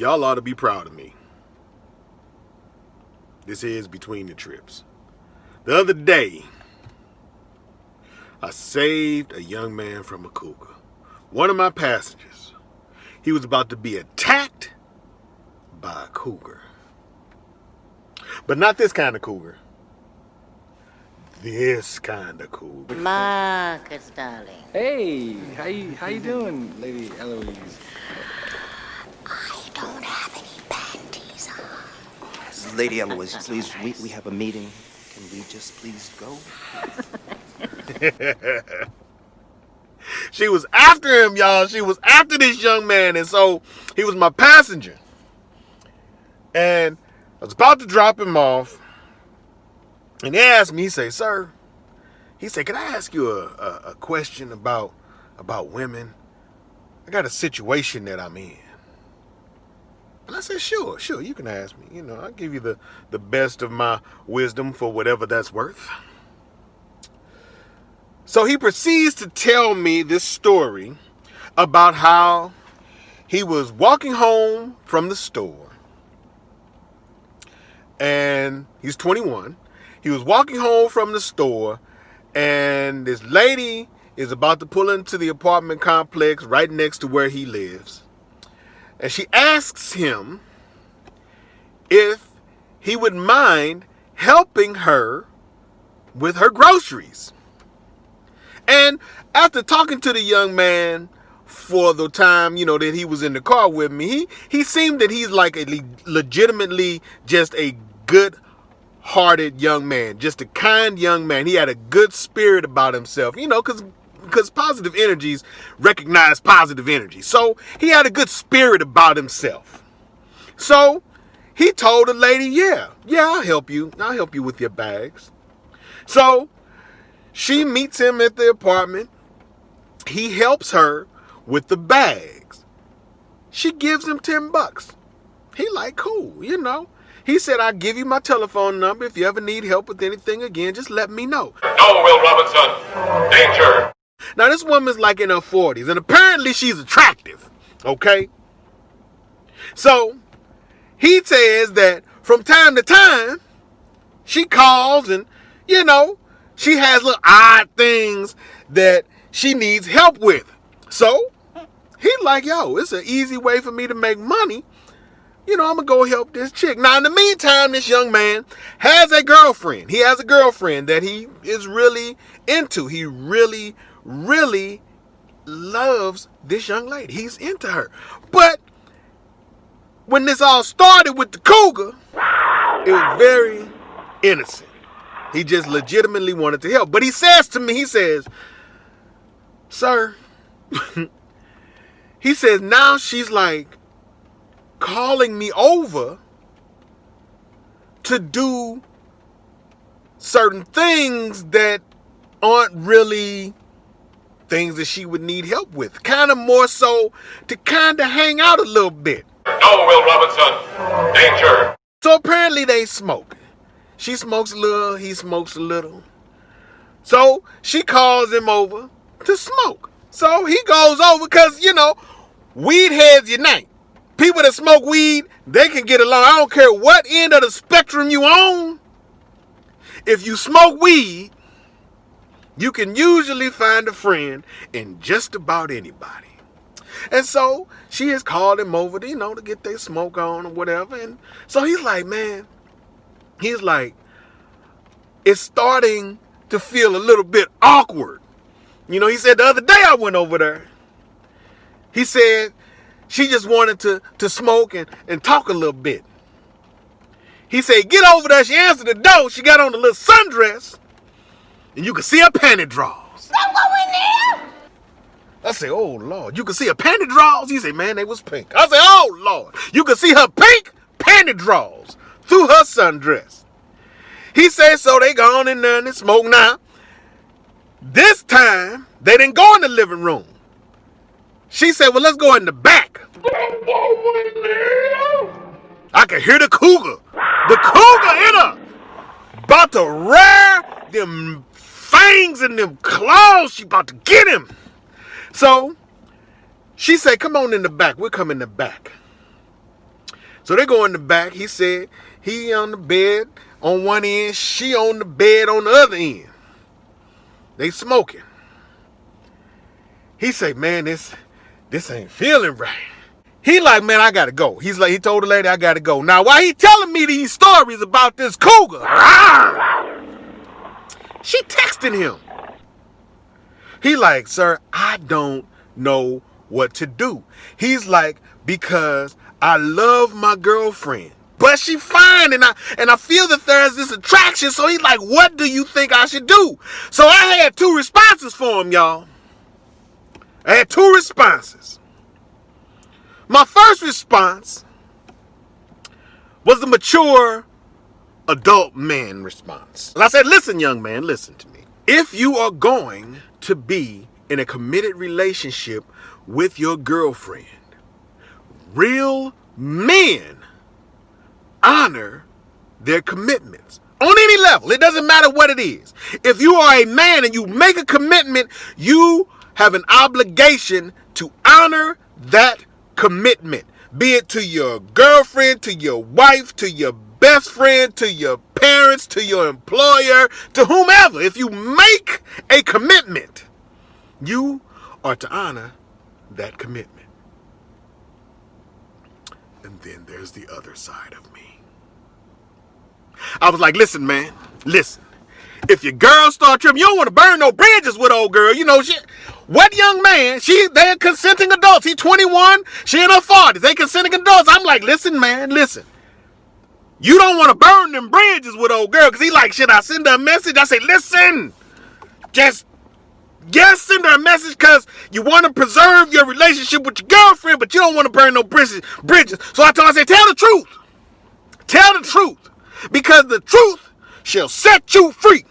Y'all ought to be proud of me. This is Between the Trips. The other day, I saved a young man from a cougar. One of my passengers. He was about to be attacked by a cougar. But not this kind of cougar. This kind of cougar. Marcus, darling. Hey, how you doing, Lady Eloise? I don't have any panties on. Lady Eloise, please, we have a meeting. Can we just please go? She was after him, y'all. She was after this young man. And so he was my passenger. And I was about to drop him off. And he asked me, he said, sir, he said, can I ask you a question about women? I got a situation that I'm in. And I said, sure, you can ask me. You know, I'll give you the best of my wisdom for whatever that's worth. So he proceeds to tell me this story about how he was walking home from the store. And he's 21. He was walking home from the store, and this lady is about to pull into the apartment complex right next to where he lives. And she asks him if he would mind helping her with her groceries. And after talking to the young man for the time, that he was in the car with me, he seemed that he's like legitimately just a good-hearted young man, just a kind young man. He had a good spirit about himself, because positive energies recognize positive energy. So he had a good spirit about himself. So he told the lady, yeah, I'll help you. I'll help you with your bags. So she meets him at the apartment. He helps her with the bags. She gives him $10. He like, cool, He said, I'll give you my telephone number. If you ever need help with anything again, just let me know. No, Will Robinson. Danger. Now, this woman's like in her 40s, and apparently she's attractive, okay? So he says that from time to time, she calls and, she has little odd things that she needs help with. So he's like, yo, it's an easy way for me to make money. I'm going to go help this chick. Now, in the meantime, this young man has a girlfriend. He has a girlfriend that he is really into. He really, really loves this young lady. He's into her. But when this all started with the cougar, it was very innocent. He just legitimately wanted to help. But he says to me, he says, sir, he says, now she's like calling me over to do certain things that aren't really things that she would need help with. Kind of more so to kind of hang out a little bit. No, Will Robinson. Danger. So apparently they smoke. She smokes a little, he smokes a little. So she calls him over to smoke. So he goes over because, weed heads unite. People that smoke weed, they can get along. I don't care what end of the spectrum you on. If you smoke weed, you can usually find a friend in just about anybody. And so she has called him over to, to get their smoke on or whatever. And so he's like, man, it's starting to feel a little bit awkward. He said the other day I went over there. He said she just wanted to smoke and talk a little bit. He said, get over there. She answered the door. She got on a little sundress. And you could see her panty drawers. Don't go in there! I said, oh, Lord. You could see her panty drawers? He said, man, they was pink. I said, oh, Lord. You could see her pink panty drawers through her sundress. He said, so they gone in there and they smoke. Now, this time, they didn't go in the living room. She said, well, let's go in the back. I could hear the cougar. The cougar in her. About to rear them fangs and them claws. She about to get him. So, she said, come on in the back. We'll come in the back. So they go in the back. He said he on the bed on one end, she on the bed on the other end. They smoking. He say, man, this ain't feeling right. He like, man, I gotta go. He's like, he told the lady, I gotta go. Now, while he telling me these stories about this cougar, she texting him. He like, sir, I don't know what to do. He's like, because I love my girlfriend, but she fine, and I feel that there's this attraction. So he's like, what do you think I should do? So I had two responses for him, y'all. I had two responses. My first response was the mature adult man response. And I said, listen, young man, listen to me. If you are going to be in a committed relationship with your girlfriend, real men honor their commitments on any level. It doesn't matter what it is. If you are a man and you make a commitment, you have an obligation to honor that commitment, be it to your girlfriend, to your wife, to your best friend, to your parents, to your employer, to whomever. If you make a commitment, you are to honor that commitment. And then there's the other side of me. I was like, listen, man, listen. If your girl start tripping, you don't want to burn no bridges with old girl. You know, what young man? They're consenting adults. He's 21. She in her 40s. They consenting adults. I'm like, listen, man, listen. You don't want to burn them bridges with old girl. Because he like, should I send her a message? I say, listen, just send her a message because you want to preserve your relationship with your girlfriend, but you don't want to burn no bridges. So I told her, I said, tell the truth. Tell the truth. Because the truth shall set you free.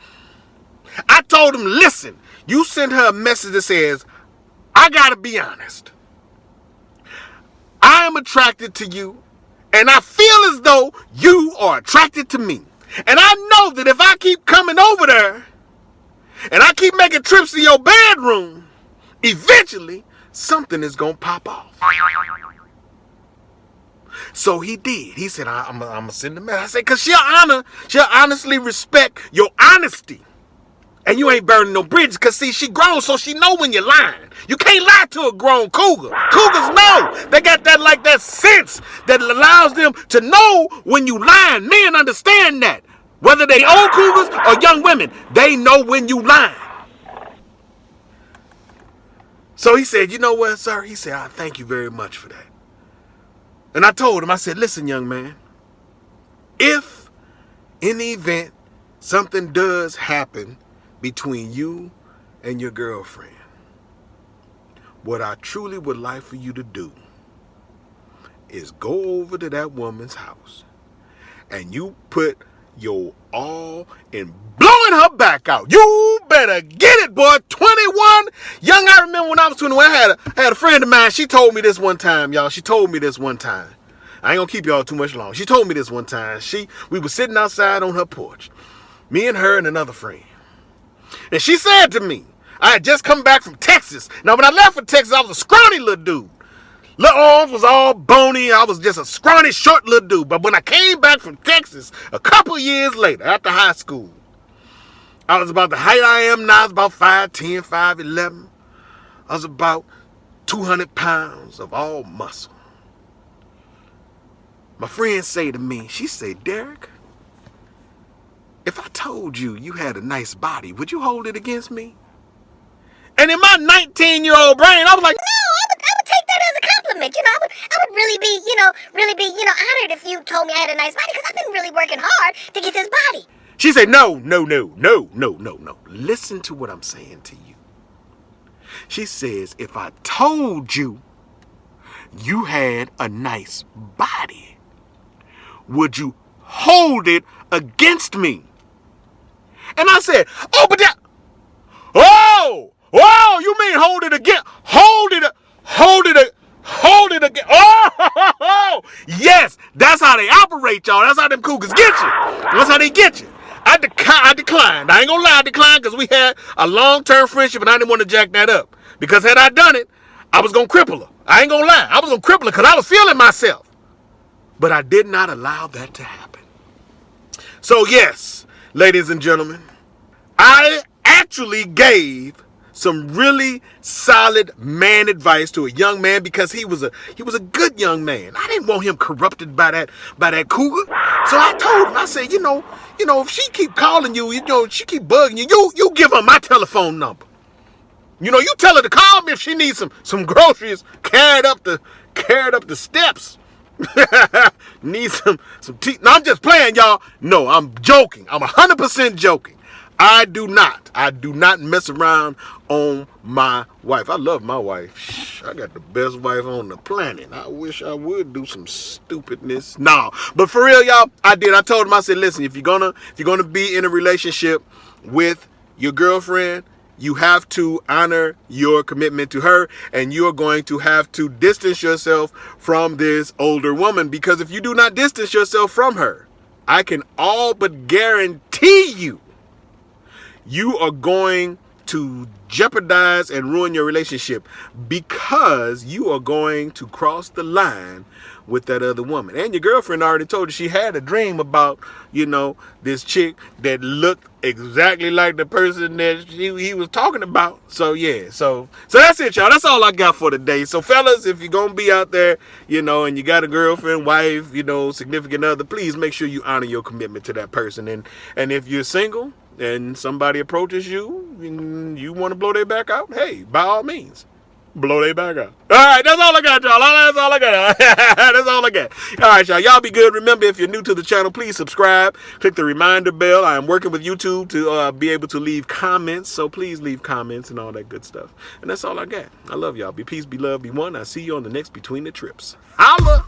I told him, listen, you send her a message that says, I gotta be honest. I am attracted to you, and I feel as though you are attracted to me. And I know that if I keep coming over there, and I keep making trips to your bedroom, eventually something is gonna pop off. So he did. He said, I'm gonna send a message. I said, because she'll honestly respect your honesty. And you ain't burning no bridges, because see, she grown, so she know when you're lying. You can't lie to a grown cougar. Cougars know. They got that sense that allows them to know when you lying. Men understand that. Whether they old cougars or young women, they know when you lying. So he said, you know what, sir? He said, I thank you very much for that. And I told him, I said, listen, young man, if in the event something does happen between you and your girlfriend, what I truly would like for you to do is go over to that woman's house and you put your all in blowing her back out. You better get it, boy. 21. Young, I remember when I was 21, I had a friend of mine. She told me this one time, y'all. She told me this one time. I ain't gonna keep y'all too much long. She told me this one time. We were sitting outside on her porch, me and her and another friend. And she said to me, I had just come back from Texas. Now, when I left for Texas, I was a scrawny little dude. Little arms was all bony. I was just a scrawny, short little dude. But when I came back from Texas a couple years later, after high school, I was about the height I am now. I was about 5'10", 5'11". I was about 200 pounds of all muscle. My friend say to me, she said, Derek, if I told you you had a nice body, would you hold it against me? And in my 19-year-old brain, I was like, No, I would take that as a compliment. I would really be, honored if you told me I had a nice body, because I've been really working hard to get this body. She said, no. Listen to what I'm saying to you. She says, if I told you you had a nice body, would you hold it against me? And I said, you mean hold it again? Hold it again. Oh, yes, that's how they operate, y'all. That's how them cougars get you. That's how they get you. I declined. I ain't gonna lie, I declined because we had a long-term friendship and I didn't want to jack that up. Because had I done it, I was gonna cripple her. I ain't gonna lie. I was gonna cripple her because I was feeling myself. But I did not allow that to happen. So yes, ladies and gentlemen, I actually gave some really solid man advice to a young man because he was a good young man. I didn't want him corrupted by that cougar. So I told him, I said, you know, if she keep calling you, she keep bugging you, you give her my telephone number. You tell her to call me if she needs some groceries carried up the steps. Need some tea. No, I'm just playing, y'all. No, I'm joking. I'm 100% joking. I do not mess around on my wife. I love my wife. I got the best wife on the planet. I wish I would do some stupidness. No, but for real, y'all, I did. I told him, I said, listen, if you're gonna be in a relationship with your girlfriend, you have to honor your commitment to her, and you're going to have to distance yourself from this older woman, because if you do not distance yourself from her, I can all but guarantee you are going to jeopardize and ruin your relationship, because you are going to cross the line with that other woman. And your girlfriend already told you she had a dream about, this chick that looked exactly like the person that he was talking about. So yeah, so that's it, y'all. That's all I got for today. So fellas, if you're gonna be out there, and you got a girlfriend, wife, significant other, please make sure you honor your commitment to that person. And if you're single and somebody approaches you and you want to blow their back out, hey, by all means, blow their back out. All right, that's all I got, y'all. That's all I got. That's all I got. All right, y'all. Y'all be good. Remember, if you're new to the channel, please subscribe. Click the reminder bell. I am working with YouTube to be able to leave comments, so please leave comments and all that good stuff. And that's all I got. I love y'all. Be peace, be love, be one. I'll see you on the next Between the Trips. Holla!